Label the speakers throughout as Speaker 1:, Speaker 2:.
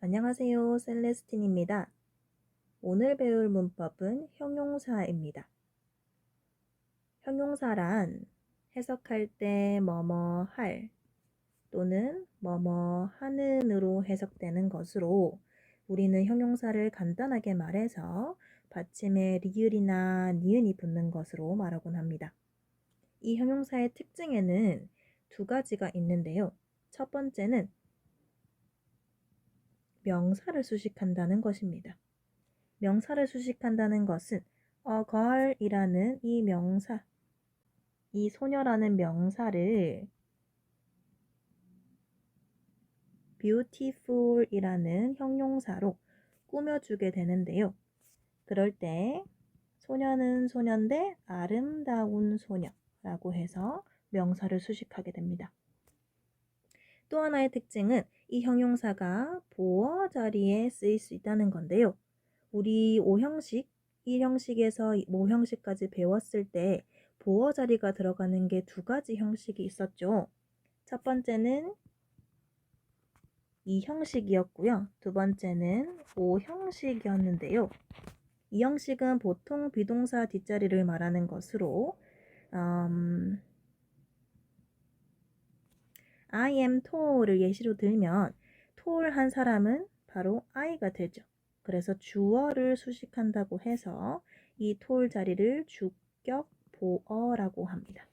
Speaker 1: 안녕하세요. 셀레스틴입니다. 오늘 배울 문법은 형용사입니다. 형용사란 해석할 때 뭐뭐 할 또는 뭐뭐 하는으로 해석되는 것으로 우리는 형용사를 간단하게 말해서 받침에 리을이나 니은이 붙는 것으로 말하곤 합니다. 이 형용사의 특징에는 두 가지가 있는데요. 첫 번째는 명사를 수식한다는 것입니다. 명사를 수식한다는 것은 a girl이라는 이 명사, 이 소녀라는 명사를 beautiful이라는 형용사로 꾸며주게 되는데요. 그럴 때 소녀는 소녀인데 아름다운 소녀라고 해서 명사를 수식하게 됩니다. 또 하나의 특징은 이 형용사가 보어 자리에 쓰일 수 있다는 건데요. 우리 5형식, 1형식에서 5형식까지 배웠을 때 보어 자리가 들어가는 게 두 가지 형식이 있었죠. 첫 번째는 2형식이었고요. 두 번째는 5형식이었는데요. 2형식은 보통 비동사 뒷자리를 말하는 것으로 I am tall을 예시로 들면 tall 한 사람은 바로 I가 되죠. 그래서 주어를 수식한다고 해서 이 tall 자리를 주격 보어라고 합니다.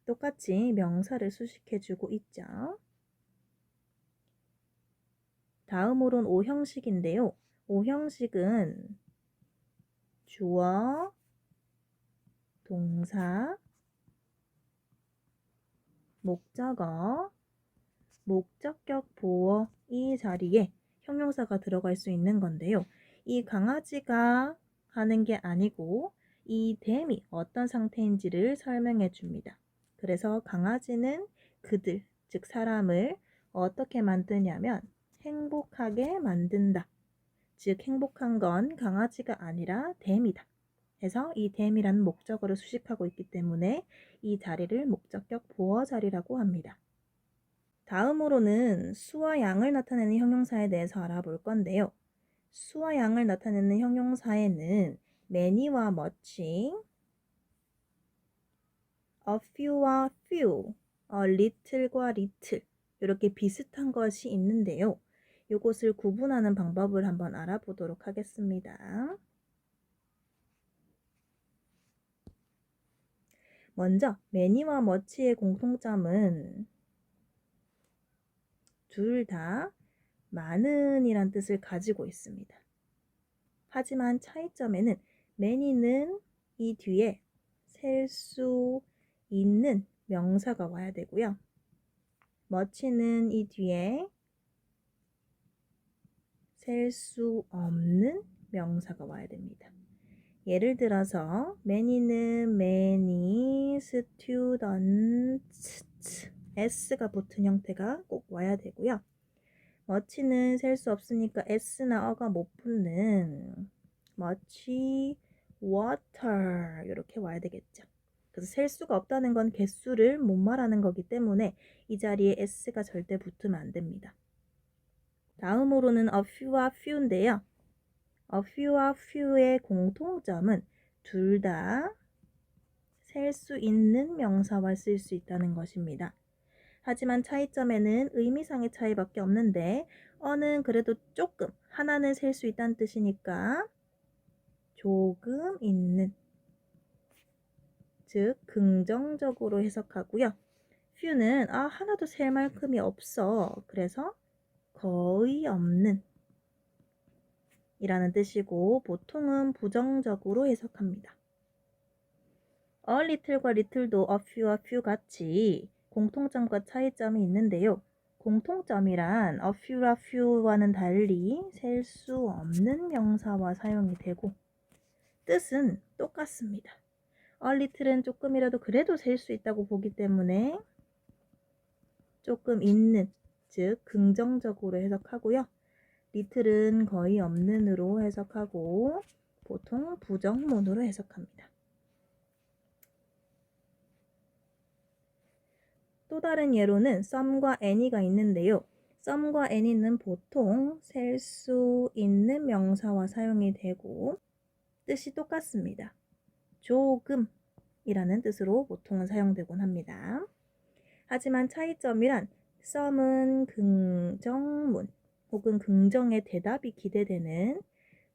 Speaker 1: 똑같이 명사를 수식해주고 있죠. 다음으로는 5형식인데요. 5형식은 주어, 동사, 목적어, 목적격 보어 이 자리에 형용사가 들어갈 수 있는 건데요. 이 강아지가 하는 게 아니고 이 댐이 어떤 상태인지를 설명해 줍니다. 그래서 강아지는 그들, 즉 사람을 어떻게 만드냐면 행복하게 만든다. 즉 행복한 건 강아지가 아니라 댐이다. 해서 이 댐이라는 목적어를 수식하고 있기 때문에 이 자리를 목적격 보어 자리라고 합니다. 다음으로는 수와 양을 나타내는 형용사에 대해서 알아볼 건데요. 수와 양을 나타내는 형용사에는 many와 much, a few와 few, a little과 little 이렇게 비슷한 것이 있는데요. 이것을 구분하는 방법을 한번 알아보도록 하겠습니다. 먼저 many와 much의 공통점은 둘 다 많은 이란 뜻을 가지고 있습니다. 하지만 차이점에는 many는 이 뒤에 셀 수 있는 명사가 와야 되고요. much는 이 뒤에 셀 수 없는 명사가 와야 됩니다. 예를 들어서 many는 many students s가 붙은 형태가 꼭 와야 되고요. much는 셀 수 없으니까 s나 어가 못 붙는 much water 이렇게 와야 되겠죠. 그래서 셀 수가 없다는 건 개수를 못 말하는 거기 때문에 이 자리에 s가 절대 붙으면 안 됩니다. 다음으로는 a few와 few인데요. a few와 few의 공통점은 둘 다 셀 수 있는 명사와 쓸 수 있다는 것입니다. 하지만 차이점에는 의미상의 차이밖에 없는데 어는 그래도 조금, 하나는 셀 수 있다는 뜻이니까 조금 있는, 즉 긍정적으로 해석하고요. few는 하나도 셀 만큼이 없어. 그래서 거의 없는 이라는 뜻이고 보통은 부정적으로 해석합니다. a little과 little도 a few와 few 같이 공통점과 차이점이 있는데요. 공통점이란 a few와 few와는 달리 셀 수 없는 명사와 사용이 되고 뜻은 똑같습니다. a little은 조금이라도 그래도 셀 수 있다고 보기 때문에 조금 있는, 즉 긍정적으로 해석하고요. little은 거의 없는으로 해석하고 보통 부정문으로 해석합니다. 또 다른 예로는 some과 any가 있는데요. some과 any는 보통 셀 수 있는 명사와 사용이 되고 뜻이 똑같습니다. 조금이라는 뜻으로 보통은 사용되곤 합니다. 하지만 차이점이란 some은 긍정문 혹은 긍정의 대답이 기대되는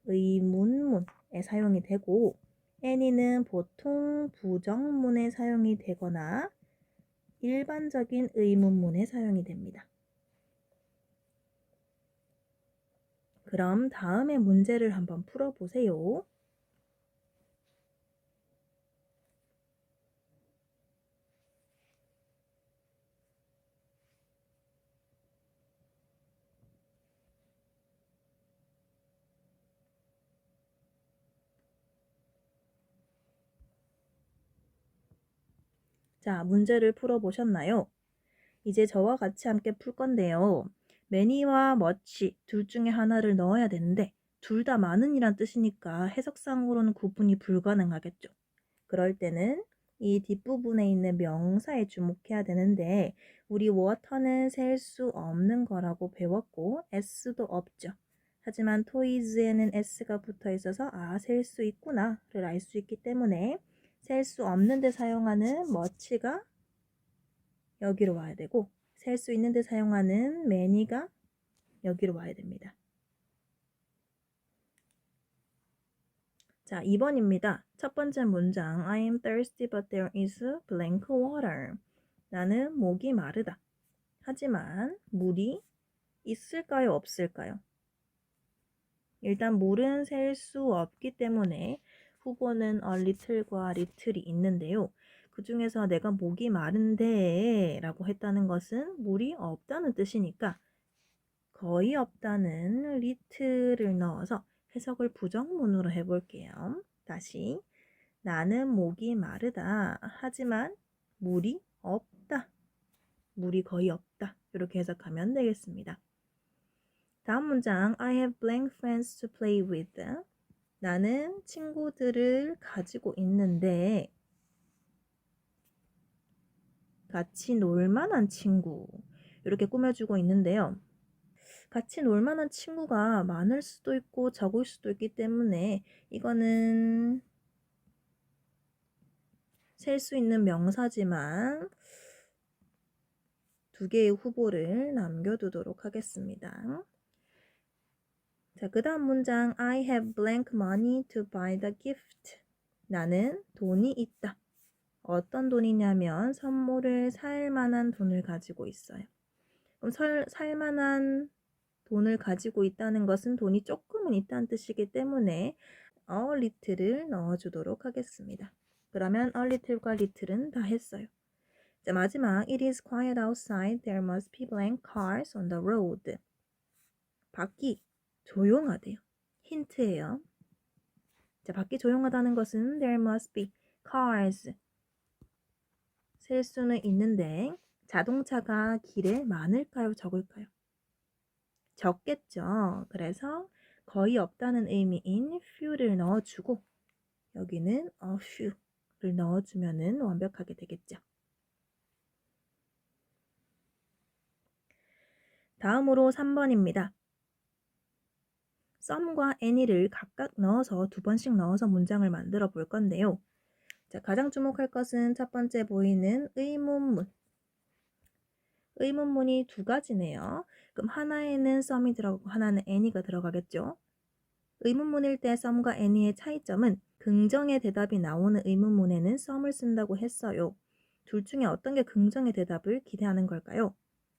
Speaker 1: 의문문에 사용이 되고 any는 보통 부정문에 사용이 되거나 일반적인 의문문에 사용이 됩니다. 그럼 다음의 문제를 한번 풀어보세요. 자, 문제를 풀어보셨나요? 이제 저와 같이 함께 풀 건데요. many와 much 둘 중에 하나를 넣어야 되는데 둘 다 많은이란 뜻이니까 해석상으로는 구분이 불가능하겠죠. 그럴 때는 이 뒷부분에 있는 명사에 주목해야 되는데 우리 water는 셀 수 없는 거라고 배웠고 s도 없죠. 하지만 toys에는 s가 붙어 있어서 셀 수 있구나를 알 수 있기 때문에 셀 수 없는 데 사용하는 much가 여기로 와야 되고 셀 수 있는 데 사용하는 many가 여기로 와야 됩니다. 자, 2번입니다. 첫 번째 문장 I am thirsty but there is blank water. 나는 목이 마르다. 하지만 물이 있을까요? 없을까요? 일단 물은 셀 수 없기 때문에 후보는 a little과 little이 있는데요. 그 중에서 내가 목이 마른데 라고 했다는 것은 물이 없다는 뜻이니까 거의 없다는 little을 넣어서 해석을 부정문으로 해볼게요. 다시 나는 목이 마르다. 하지만 물이 없다. 물이 거의 없다. 이렇게 해석하면 되겠습니다. 다음 문장 I have blank friends to play with. 나는 친구들을 가지고 있는데 같이 놀 만한 친구 이렇게 꾸며주고 있는데요. 같이 놀 만한 친구가 많을 수도 있고 적을 수도 있기 때문에 이거는 셀 수 있는 명사지만 두 개의 후보를 남겨두도록 하겠습니다. 자, 그 다음 문장 I have blank money to buy the gift. 나는 돈이 있다. 어떤 돈이냐면 선물을 살 만한 돈을 가지고 있어요. 그럼 살 만한 돈을 가지고 있다는 것은 돈이 조금은 있다는 뜻이기 때문에 a little을 넣어주도록 하겠습니다. 그러면 a little과 little은 다 했어요. 자, 마지막 It is quiet outside. There must be blank cars on the road. 밖이 조용하대요. 힌트예요. 자, 밖이 조용하다는 것은 there must be cars. 셀 수는 있는데 자동차가 길에 많을까요? 적을까요? 적겠죠. 그래서 거의 없다는 의미인 few를 넣어주고 여기는 a few를 넣어주면 완벽하게 되겠죠. 다음으로 3번입니다. some과 any를 각각 넣어서 두 번씩 넣어서 문장을 만들어 볼 건데요. 자, 가장 주목할 것은 첫 번째 보이는 의문문. 의문문이 두 가지네요. 그럼 하나에는 some이 들어가고 하나는 any가 들어가겠죠. 의문문일 때 some과 any의 차이점은 긍정의 대답이 나오는 의문문에는 some을 쓴다고 했어요. 둘 중에 어떤 게 긍정의 대답을 기대하는 걸까요?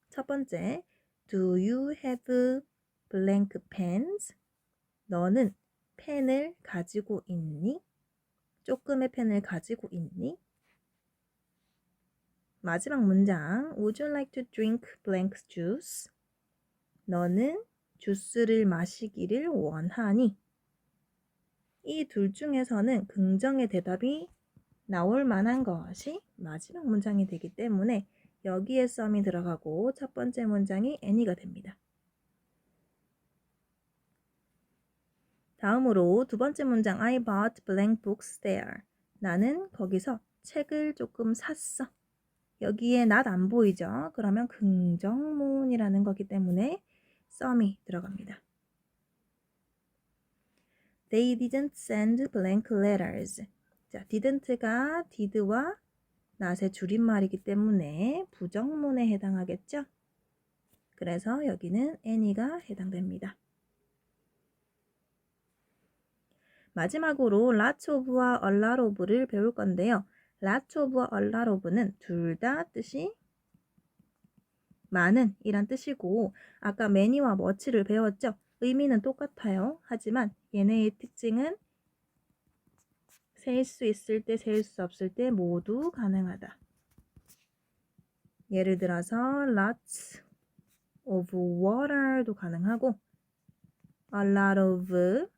Speaker 1: 첫 번째, do you have blank pens? 너는 펜을 가지고 있니? 조금의 펜을 가지고 있니? 마지막 문장 Would you like to drink blank juice? 너는 주스를 마시기를 원하니? 이 둘 중에서는 긍정의 대답이 나올 만한 것이 마지막 문장이 되기 때문에 여기에 some이 들어가고 첫 번째 문장이 any가 됩니다. 다음으로 두 번째 문장 I bought blank books there. 나는 거기서 책을 조금 샀어. 여기에 not 안 보이죠? 그러면 긍정문이라는 거기 때문에 some이 들어갑니다. They didn't send blank letters. 자, didn't가 did와 not의 줄임말이기 때문에 부정문에 해당하겠죠? 그래서 여기는 any가 해당됩니다. 마지막으로 lots of와 a lot of를 배울 건데요. lots of와 a lot of는 둘 다 뜻이 많은 이란 뜻이고 아까 many와 much를 배웠죠? 의미는 똑같아요. 하지만 얘네의 특징은 셀 수 있을 때, 셀 수 없을 때 모두 가능하다. 예를 들어서 lots of water도 가능하고 a lot of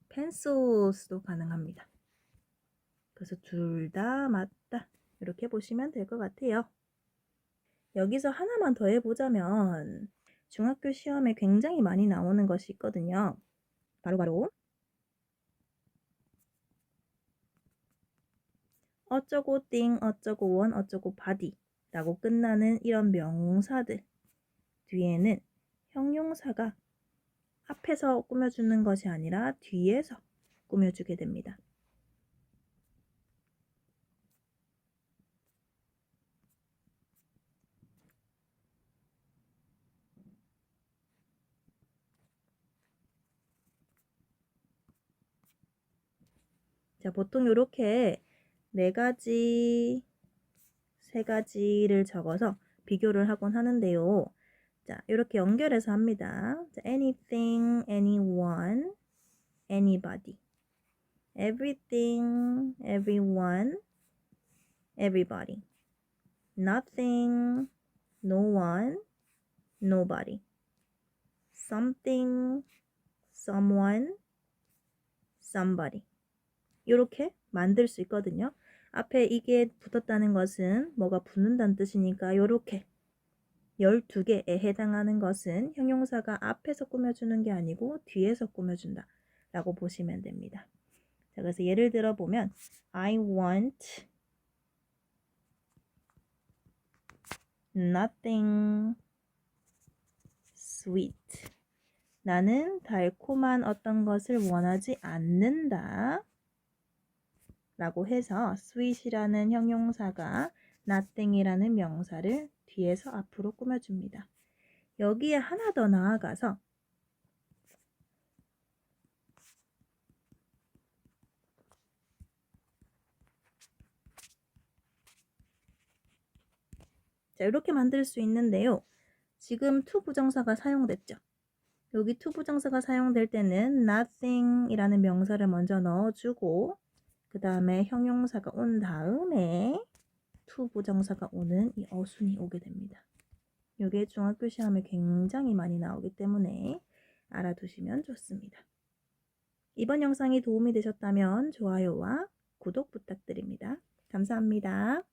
Speaker 1: pencils도 가능합니다. 그래서 둘 다 맞다. 이렇게 보시면 될 것 같아요. 여기서 하나만 더 해보자면 중학교 시험에 굉장히 많이 나오는 것이 있거든요. 바로 어쩌고 띵, 어쩌고 원, 어쩌고 바디 라고 끝나는 이런 명사들 뒤에는 형용사가 앞에서 꾸며주는 것이 아니라 뒤에서 꾸며주게 됩니다. 자, 보통 이렇게 4가지, 3가지를 적어서 비교를 하곤 하는데요. 자, 이렇게 연결해서 합니다. 자, anything, anyone, anybody. everything, everyone, everybody. nothing, no one, nobody. something, someone, somebody. 이렇게 만들 수 있거든요. 앞에 이게 붙었다는 것은 뭐가 붙는다는 뜻이니까 이렇게 12개에 해당하는 것은 형용사가 앞에서 꾸며주는 게 아니고 뒤에서 꾸며준다 라고 보시면 됩니다. 자, 그래서 예를 들어 보면 I want nothing sweet. 나는 달콤한 어떤 것을 원하지 않는다 라고 해서 sweet이라는 형용사가 nothing이라는 명사를 뒤에서 앞으로 꾸며줍니다. 여기에 하나 더 나아가서 자, 이렇게 만들 수 있는데요. 지금 to 부정사가 사용됐죠. 여기 to 부정사가 사용될 때는 nothing이라는 명사를 먼저 넣어주고 그 다음에 형용사가 온 다음에 to 부정사가 오는 이 어순이 오게 됩니다. 이게 중학교 시험에 굉장히 많이 나오기 때문에 알아두시면 좋습니다. 이번 영상이 도움이 되셨다면 좋아요와 구독 부탁드립니다. 감사합니다.